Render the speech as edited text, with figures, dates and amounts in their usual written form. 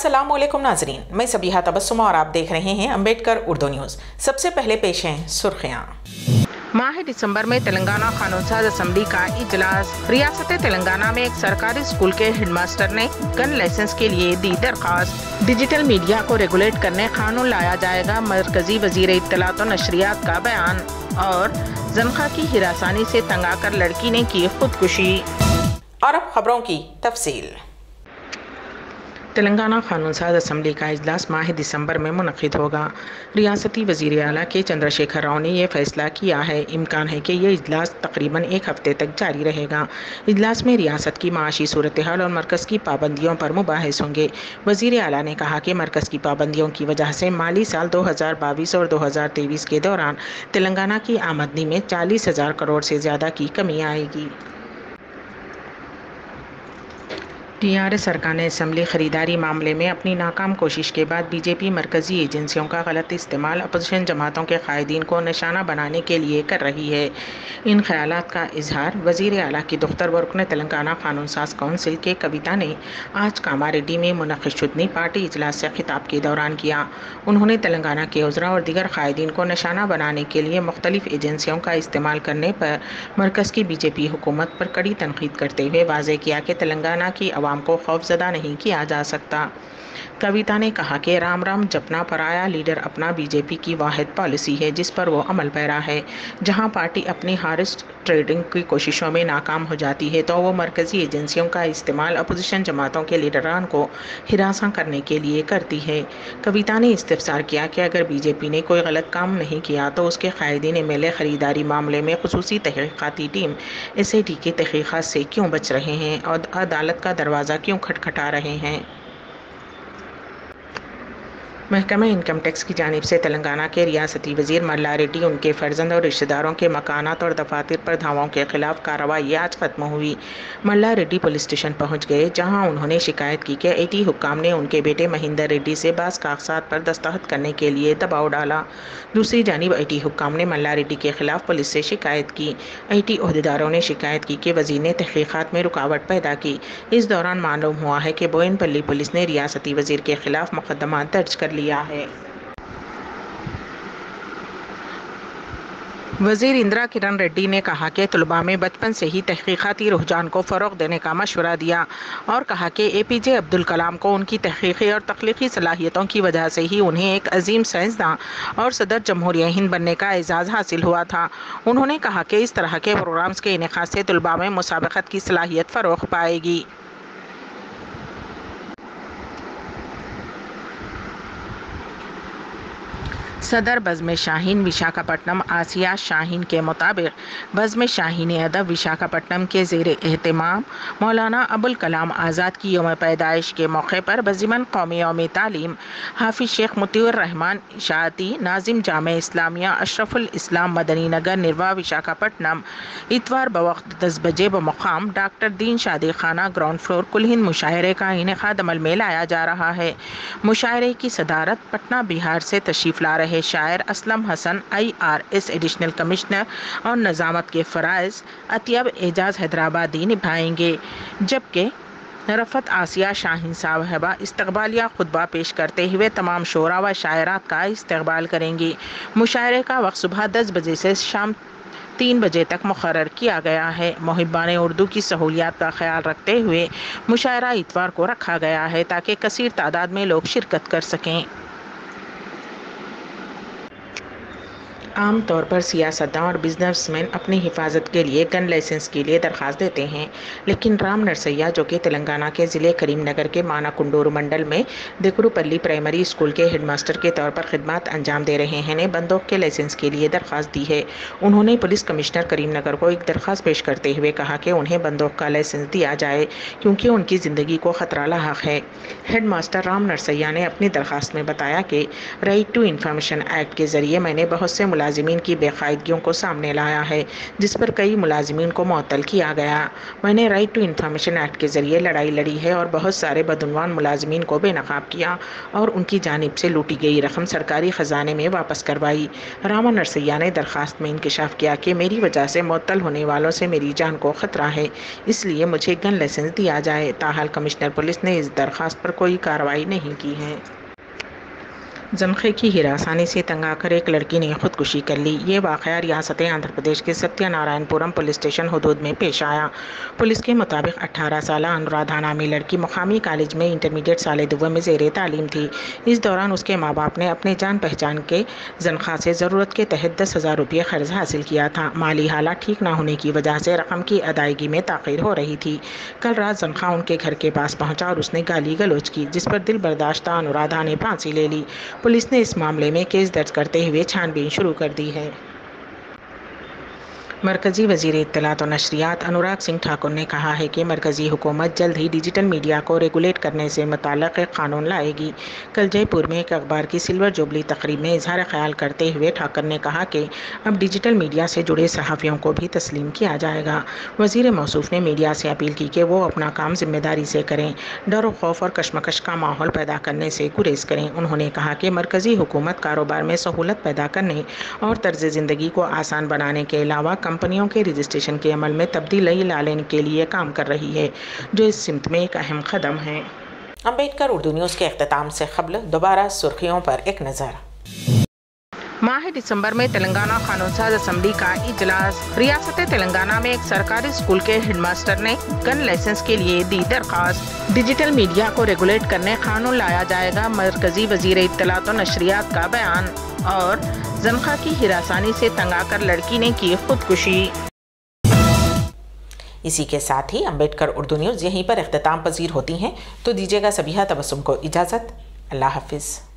अस्सलाम वालेकुम नाजरीन, मैं सबीहा तबस्सुम और आप देख रहे हैं अम्बेडकर उर्दू न्यूज़। सबसे पहले पेश हैं सुर्खियाँ। माह दिसंबर में तेलंगाना कानून साज असम्बली का इजलास। रियासत तेलंगाना में एक सरकारी स्कूल के हेडमास्टर ने गन लाइसेंस के लिए दी दरखास्त। डिजिटल मीडिया को रेगुलेट करने कानून लाया जाएगा, मरकजी वजीर इत्तलात और नशरियात का बयान। और जमखा की हिरासानी से तंग आकर लड़की ने की खुदकुशी। और अब खबरों की तफसील। तेलंगाना कानून साज असम्बली का इजलास माह दिसंबर में मुनक़िद होगा। रियासती वज़ीर आला के चंद्रशेखर राव ने यह फैसला किया है। इम्कान है कि यह इजलास तकरीबन एक हफ्ते तक जारी रहेगा। इजलास में रियासत की माशी सूरत हाल और मरकज़ की पाबंदियों पर मुबाहिस होंगे। वज़ीर आला ने कहा कि मरकज़ की पाबंदियों की वजह से माली साल 2022 और 2023 के दौरान तेलंगाना की आमदनी में 40,000 करोड़ से ज़्यादा की कमी आएगी। टीआरएस सरकार ने असम्बली खरीदारी मामले में अपनी नाकाम कोशिश के बाद बीजेपी मरकजी एजेंसियों का गलत इस्तेमाल अपोजिशन जमातों के कायदीन को निशाना बनाने के लिए कर रही है। इन ख्यालात का इजहार वज़ीर आला की दुख्तर व रुकन तेलंगाना कानून साज कौंसिल के कविता ने आज कामारेड्डी में मुनक़िद शुदनी पार्टी इजलास से खिताब के दौरान किया। उन्होंने तेलंगाना के उज़रा और दीगर कायदीन को निशाना बनाने के लिए मुख्तलिफ एजेंसियों का इस्तेमाल करने पर मरकज़ की बीजेपी हुकूमत पर कड़ी तनकीद करते हुए वाज़ेह किया कि तेलंगाना की आवाम को खौफजदा नहीं किया जा सकता। कविता ने कहा कि राम राम जपना पराया लीडर अपना बीजेपी की वाहिद पॉलिसी है जिस पर वो अमल पैरा है। जहां पार्टी अपनी हारिस ट्रेडिंग की कोशिशों में नाकाम हो जाती है तो वो मरकजी एजेंसियों का इस्तेमाल अपोजिशन जमातों के लीडरान को हिरासा करने के लिए करती है। कविता ने इस्तिफसार किया कि अगर बीजेपी ने कोई गलत काम नहीं किया तो उसके कायदीन एमएलए खरीदारी मामले में खुसूसी तहकीकाती टीम एसआईटी की तहकीकात से क्यों बच रहे हैं और अदालत का दरवाज़ा क्यों खटखटा रहे हैं। महकमा इनकम टैक्स की जानिब से तेलंगाना के रियासती वज़ीर मल्ला रेड्डी उनके फर्जंद और रिश्तेदारों के मकानात और दफातर पर धावों के खिलाफ कार्रवाई आज ख़त्म हुई। मल्ला रेड्डी पुलिस स्टेशन पहुंच गए जहां उन्होंने शिकायत की कि आईटी हुक्काम ने उनके बेटे महेंद्र रेड्डी से बाज़ कागजात पर दस्तखत करने के लिए दबाव डाला। दूसरी जानिब आईटी हुक्काम ने मल्ला रेड्डी के खिलाफ पुलिस से शिकायत की। आईटी ओहदेदारों ने शिकायत की कि वज़ीर ने तहकीकात में रुकावट पैदा की। इस दौरान मालूम हुआ है कि बोयनपल्ली पुलिस ने रियासती वज़ीर के खिलाफ मुकदमा दर्ज कर लिया है। वज़ीर इंदिरा किरण रेड्डी ने कहा कि तलबा में बचपन से ही तहकीकाती रुझान को फ़रोग़ देने का मशवरा दिया और कहा कि एपीजे अब्दुल कलाम को उनकी तहकीकी और तख्लीकी सलाहियतों की वजह से ही उन्हें एक अजीम साइंसदान और सदर जमहूरिया हिंद बनने का एजाज़ हासिल हुआ था। उन्होंने कहा कि इस तरह के प्रोग्राम्स के इनेकाद से तलबा में मुसाबक़त की सलाहियत फ़रोग़ पाएगी। सदर बज़्म शाहीन विशाखापट्टनम आसिया शाहीन के मुताबिक बज़्म शाहीन अदब विशाखापट्टनम के ज़ेर एहतमाम मौलाना अबुल कलाम आज़ाद की यौम पैदाइश के मौके पर बज़िमन कौमी यौम तालीम हाफिज़ शेख मुतीउर रहमान इशाअती नाज़िम जामे इस्लामिया अशरफुल इस्लाम मदनी नगर निर्वा विशाखापट्टनम इतवार बवक्त 10 बजे बमुक़ाम डॉक्टर दीन शादी खाना ग्राउंड फ्लोर कुल हिंद मुशायरे का इनेकाद अमल में लाया जा रहा है। मुशायरे की सदारत पटना बिहार से तशरीफ़ ला रहे शायर Aslam Hasan IRS additional commissioner और नज़ामत के फ़राइज़ अतियब एजाज हैदराबादी निभाएंगे, जबकि रफ़त आसिया शाहीन साहबा इस्तक़बालिया खुतबा पेश करते हुए तमाम शोरा व शायरात का इस्तक़बाल करेंगी। मुशायरे का वक्त सुबह 10 बजे से शाम 3 बजे तक मुक़र्रर किया गया है। मुहिब्बान उर्दू की सहूलियात का ख्याल रखते हुए मुशायरा इतवार को रखा गया है ताकि कसीर तादाद में लोग शिरकत कर सकें। आम तौर पर सियासतदान और बिजनेसमैन अपनी हिफाजत के लिए गन लाइसेंस के लिए दरख्वास्त देते हैं, लेकिन राम नरसैया जो कि तेलंगाना के ज़िले करीमनगर के मानाकुंडूर मंडल में दिकरूपल्ली प्राइमरी स्कूल के हेडमास्टर के तौर पर खिदमत अंजाम दे रहे हैं ने बंदूक के लाइसेंस के लिए दरख्वास्त दी है। उन्होंने पुलिस कमिश्नर करीमनगर को एक दरख्वास्त पेश करते हुए कहा कि उन्हें बंदूक का लाइसेंस दिया जाए क्योंकि उनकी ज़िंदगी को ख़तरा लाहक है। हेडमास्टर राम नरसैया ने अपनी दरख्वास्त में बताया कि राइट टू इंफॉर्मेशन एक्ट के ज़रिए मैंने बहुत से ملازمین کی بے قاعدگیوں کو سامنے لایا ہے، جس پر کئی ملازمین کو معطل کیا گیا۔ میں نے رائٹ ٹو انفارمیشن ایکٹ کے ذریعے لڑائی لڑی ہے اور بہت سارے بدعنوان ملازمین کو بے نقاب کیا اور ان کی جانب سے لوٹی گئی رقم سرکاری خزانے میں واپس کروائی۔ راما نرسیا نے درخواست میں انکشاف کیا کہ میری وجہ سے معطل ہونے والوں سے میری جان کو خطرہ ہے، اس لیے مجھے گن لائسنس دیا جائے۔ تاحال کمشنر پولیس نے اس درخواست پر کوئی کارروائی نہیں کی ہے۔ زنخے کی ہراسانی سے تنگ آ کر ایک لڑکی نے خودکشی کر لی۔ یہ واقعہ ریاست آندھرا پردیش کے ستیہ نارائن پورم پولیس اسٹیشن حدود میں پیش آیا۔ پولیس کے مطابق 18 سالہ انورادھا نامی لڑکی مقامی کالج میں انٹرمیڈیٹ سال دوم میں زیر تعلیم تھی۔ اس دوران اس کے ماں باپ نے اپنے جان پہچان کے زنخواہ سے ضرورت کے تحت 10,000 روپے قرض حاصل کیا تھا۔ مالی حالات ٹھیک نہ ہونے کی وجہ سے رقم کی ادائیگی میں تاخیر ہو رہی تھی۔ کل رات زنخواہ ان کے گھر کے پاس پہنچا اور اس نے گالی گلوچ کی، جس پر دل برداشتہ انورادھا نے پھانسی لے لی۔ پولیس نے اس معاملے میں کیس درج کرتے ہوئے چھان بین شروع کر دی ہے۔ مرکزی وزیر اطلاعات و نشریات انوراگ سنگھ ٹھاکر نے کہا ہے کہ مرکزی حکومت جلد ہی ڈیجیٹل میڈیا کو ریگولیٹ کرنے سے متعلق ایک قانون لائے گی۔ کل جے پور میں ایک اخبار کی سلور جوبلی تقریب میں اظہار خیال کرتے ہوئے ٹھاکر نے کہا کہ اب ڈیجیٹل میڈیا سے جڑے صحافیوں کو بھی تسلیم کیا جائے گا۔ وزیر موصوف نے میڈیا سے اپیل کی کہ وہ اپنا کام ذمہ داری سے کریں، ڈر و خوف اور کشمکش کا ماحول پیدا کرنے سے گریز کریں۔ انہوں نے کہا کہ مرکزی حکومت کاروبار میں سہولت پیدا کرنے اور طرز زندگی کو آسان بنانے کے علاوہ کمپنیوں کے رجسٹریشن کے عمل میں تبدیلی لانے کے لیے کام کر رہی ہے، جو اس سمت میں ایک اہم قدم ہے۔ امبیڈکر اردو نیوز کے اختتام سے قبل دوبارہ سرخیوں پر ایک نظر۔ ماہ دسمبر میں تلنگانہ قانون ساز اسمبلی کا اجلاس۔ ریاست تلنگانہ میں ایک سرکاری اسکول کے ہیڈ ماسٹر نے گن لائسنس کے لیے دی درخواست۔ ڈیجیٹل میڈیا کو ریگولیٹ کرنے قانون لایا جائے گا، مرکزی وزیر اطلاعات و نشریات کا بیان۔ اور زنخواہ کی ہراسانی سے تنگ آ کر لڑکی نے کی خودکشی۔ اسی کے ساتھ ہی امبیڈکر اردو نیوز یہیں پر اختتام پذیر ہوتی ہیں، تو دیجیے گا سبیحہ تبسم کو اجازت۔ اللہ حافظ۔